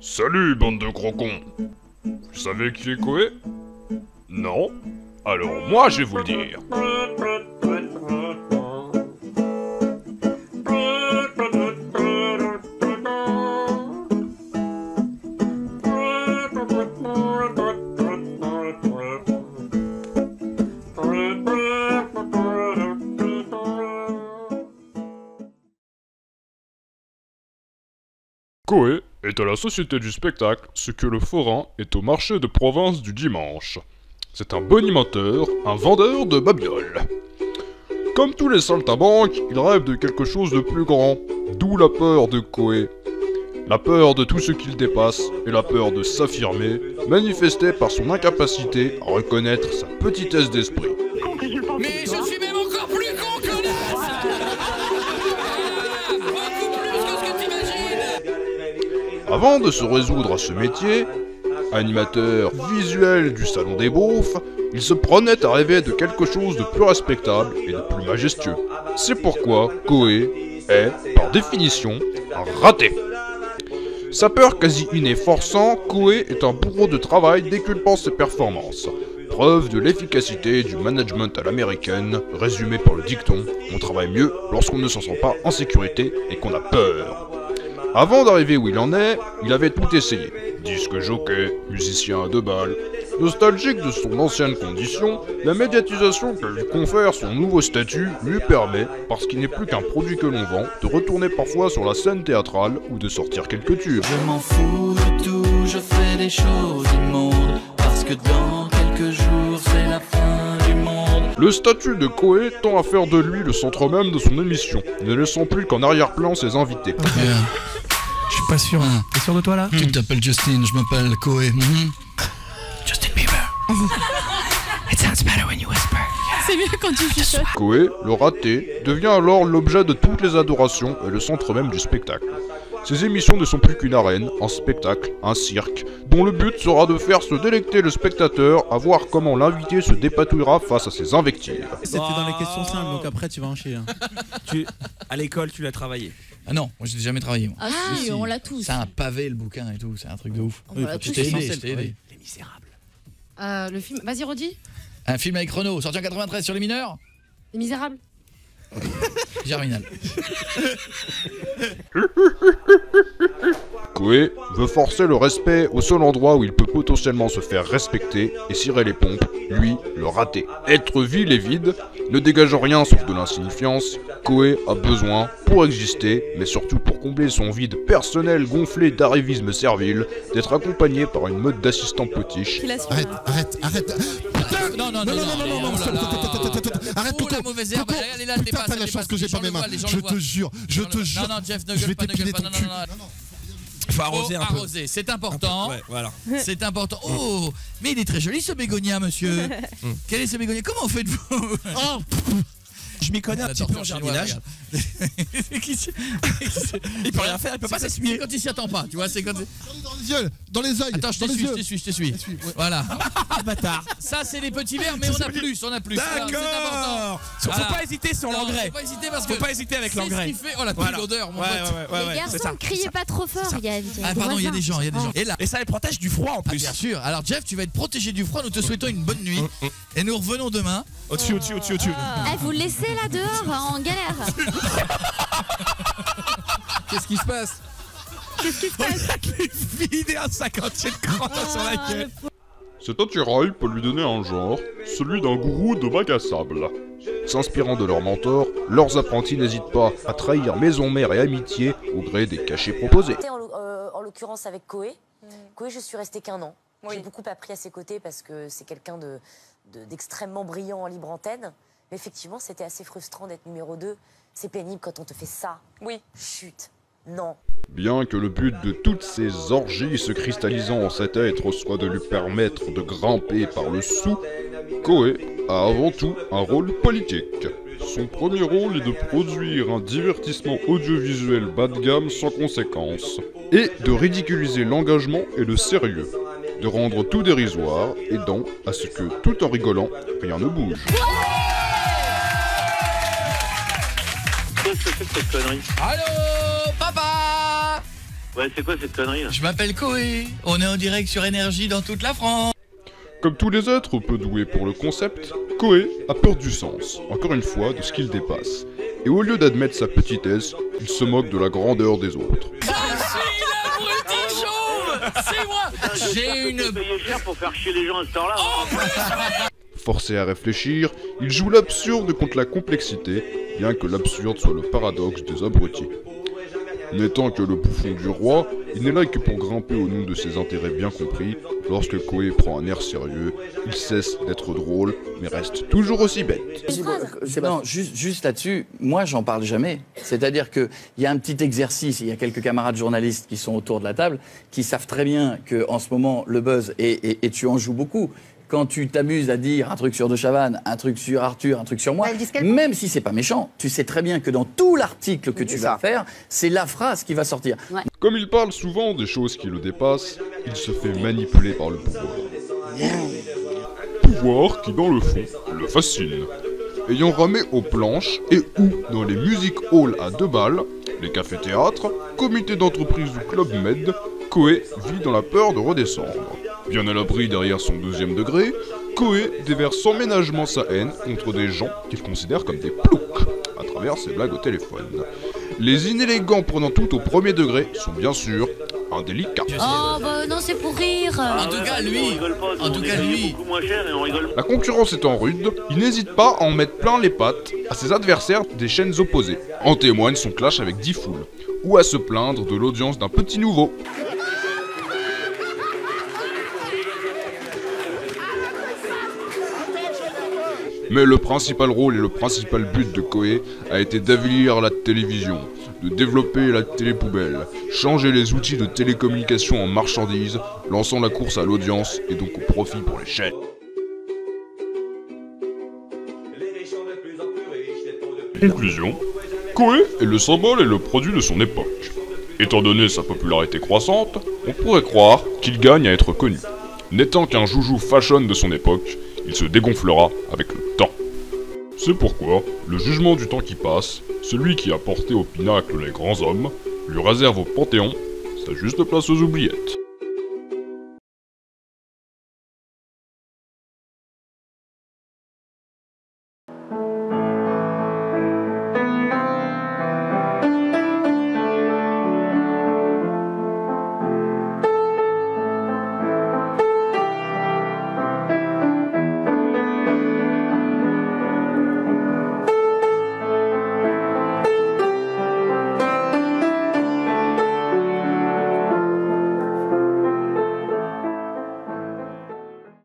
Salut, bande de gros cons. Vous savez qui est Koé? Non? Alors moi, je vais vous le dire. Koé est à la Société du spectacle ce que le forain est au marché de province du dimanche. C'est un bonimenteur, un vendeur de babioles. Comme tous les saltimbanques, il rêve de quelque chose de plus grand, d'où la peur de Koé. La peur de tout ce qu'il dépasse et la peur de s'affirmer, manifestée par son incapacité à reconnaître sa petitesse d'esprit. Mais je suis même encore plus con que l'as. Beaucoup plus que ce que t'imagines. Avant de se résoudre à ce métier, animateur visuel du Salon des Beaufs, il se prenait à rêver de quelque chose de plus respectable et de plus majestueux. C'est pourquoi Koé est, par définition, un raté. Sa peur quasi innée forçant, Koé est un bourreau de travail déculpant ses performances. Preuve de l'efficacité du management à l'américaine, résumé par le dicton « On travaille mieux lorsqu'on ne s'en sent pas en sécurité et qu'on a peur ». Avant d'arriver où il en est, il avait tout essayé. Disque jockey, musicien à 2 balles. Nostalgique de son ancienne condition, la médiatisation que lui confère son nouveau statut lui permet, parce qu'il n'est plus qu'un produit que l'on vend, de retourner parfois sur la scène théâtrale ou de sortir quelques tubes. Je m'en fous de tout, je fais les choses immondes, parce que dans quelques jours c'est la fin du monde. Le statut de Koé tend à faire de lui le centre même de son émission, ne laissant plus qu'en arrière-plan ses invités. Je suis pas sûr. T'es sûr de toi là? Tu t'appelles Justin, je m'appelle Koé. Justin Bieber. It sounds better when you whisper. C'est mieux quand tu chuchotes. Koé, le raté, devient alors l'objet de toutes les adorations et le centre même du spectacle. Ces émissions ne sont plus qu'une arène, un spectacle, un cirque, dont le but sera de faire se délecter le spectateur à voir comment l'invité se dépatouillera face à ses invectives. C'était dans les questions simples, donc après tu vas en chier. Hein. À l'école, tu l'as travaillé. Ah non, moi j'ai jamais travaillé. Moi. Ah si, on l'a tous. C'est un pavé le bouquin et tout, c'est un truc de ouf. On l'a tous. Je t'ai aidé, essentiel, je t'ai aidé. Les Misérables. Le film, vas-y redis. Un film avec Renault, sorti en 93 sur les mineurs. Les Misérables. Germinal. Koé veut forcer le respect au seul endroit où il peut potentiellement se faire respecter et cirer les pompes, lui, le raté. Être vil et vide, ne dégageant rien sauf de l'insignifiance, Koé a besoin, pour exister, mais surtout pour combler son vide personnel gonflé d'arrivisme servile, d'être accompagné par une meute d'assistants potiches. Arrête. Non, Arrête, Coco. La mauvaise herbe, elle est là, elle dépasse. T'as la chance que j'ai pas mes mains. Je te jure. Non, Jeff, ne gueule pas, ne gueule pas. Non. Faut arroser un peu. Arroser, c'est important. Ouais, voilà. C'est important. Oh, mais il est très joli ce bégonia, monsieur. Quel est ce bégonia? Comment faites-vous? Je m'y connais un petit peu en jardinage. Il peut rien faire, il peut pas s'essuyer. C'est quand il s'y attend pas, tu vois, c'est quand... Dans les yeux. Attends, je te suis. Voilà. Bâtard. Ça, c'est les petits verres, mais on a plus. D'accord. Faut pas hésiter sur l'engrais. Faut pas hésiter parce que... Faut pas hésiter avec l'engrais. C'est ce qui fait... Oh, la pile d'odeur, mon pote. Les garçons, criez pas trop fort, il y a Ah, pardon, il y a des gens. Et là... Et ça les protège du froid en plus. Bien sûr. Alors, Jeff, tu vas être protégé du froid. Nous te souhaitons une bonne nuit. Et nous revenons demain. Au-dessus. Vous le laissez là dehors, en galère. Qu'est-ce qui se passe? Vider un 50e crotte sur la gueule. Cet attirail peut lui donner un genre, celui d'un gourou de bac à sable. S'inspirant de leur mentor, leurs apprentis n'hésitent pas à trahir maison mère et amitié au gré des cachets proposés. En l'occurrence avec Koé. Koé, je suis restée qu'1 an. J'ai beaucoup appris à ses côtés parce que c'est quelqu'un d'extrêmement brillant en libre antenne. Mais effectivement, c'était assez frustrant d'être numéro 2. C'est pénible quand on te fait ça. Oui. Chut. Non. Bien que le but de toutes ces orgies se cristallisant en cet être soit de lui permettre de grimper par le sou, Koé a avant tout un rôle politique. Son premier rôle est de produire un divertissement audiovisuel bas de gamme sans conséquence, et de ridiculiser l'engagement et le sérieux, de rendre tout dérisoire, aidant à ce que, tout en rigolant, rien ne bouge. Qu'est-ce que c'est que cette connerie? Allô, papa? Ouais, c'est quoi cette connerie là? Je m'appelle Koé, on est en direct sur Énergie dans toute la France. Comme tous les êtres peu doués pour le concept, Koé a peur du sens, encore une fois de ce qu'il dépasse. Et au lieu d'admettre sa petitesse, il se moque de la grandeur des autres. Je suis l'abruti chauve. C'est moi. J'ai une... payé cher pour faire chier les gens à ce temps-là. Forcé à réfléchir, il joue l'absurde contre la complexité, bien que l'absurde soit le paradoxe des abrutis. N'étant que le bouffon du roi, il n'est là que pour grimper au nom de ses intérêts bien compris. Lorsque Koé prend un air sérieux, il cesse d'être drôle, mais reste toujours aussi bête. Non, juste là-dessus, moi j'en parle jamais. C'est-à-dire qu'il y a un petit exercice, il y a quelques camarades journalistes qui sont autour de la table, qui savent très bien qu'en ce moment le buzz, et tu en joues beaucoup, quand tu t'amuses à dire un truc sur De Chavannes, un truc sur Arthur, un truc sur moi, même si c'est pas méchant, tu sais très bien que dans tout l'article que tu vas faire, c'est la phrase qui va sortir. Ouais. Comme il parle souvent des choses qui le dépassent, il se fait manipuler par le pouvoir. Pouvoir qui, dans le fond, le fascine. Ayant ramé aux planches et ou dans les music halls à 2 balles, les cafés-théâtres, comités d'entreprise ou club med, Koé vit dans la peur de redescendre. Bien à l'abri derrière son 2e degré, Koé déverse sans ménagement sa haine contre des gens qu'il considère comme des ploucs, à travers ses blagues au téléphone. Les inélégants prenant tout au 1er degré sont bien sûr indélicats. Oh bah non, c'est pour rire. En tout cas, lui. La concurrence étant rude, il n'hésite pas à en mettre plein les pattes à ses adversaires des chaînes opposées. En témoigne son clash avec D-Fool, ou à se plaindre de l'audience d'un petit nouveau. Mais le principal rôle et le principal but de Koé a été d'avilir la télévision, de développer la télépoubelle, changer les outils de télécommunication en marchandises, lançant la course à l'audience et donc au profit pour les chaînes. Conclusion, Koé est le symbole et le produit de son époque. Étant donné sa popularité croissante, on pourrait croire qu'il gagne à être connu. N'étant qu'un joujou fashion de son époque, il se dégonflera avec le temps. C'est pourquoi, le jugement du temps qui passe, celui qui a porté au pinacle les grands hommes, lui réserve au Panthéon sa juste place aux oubliettes.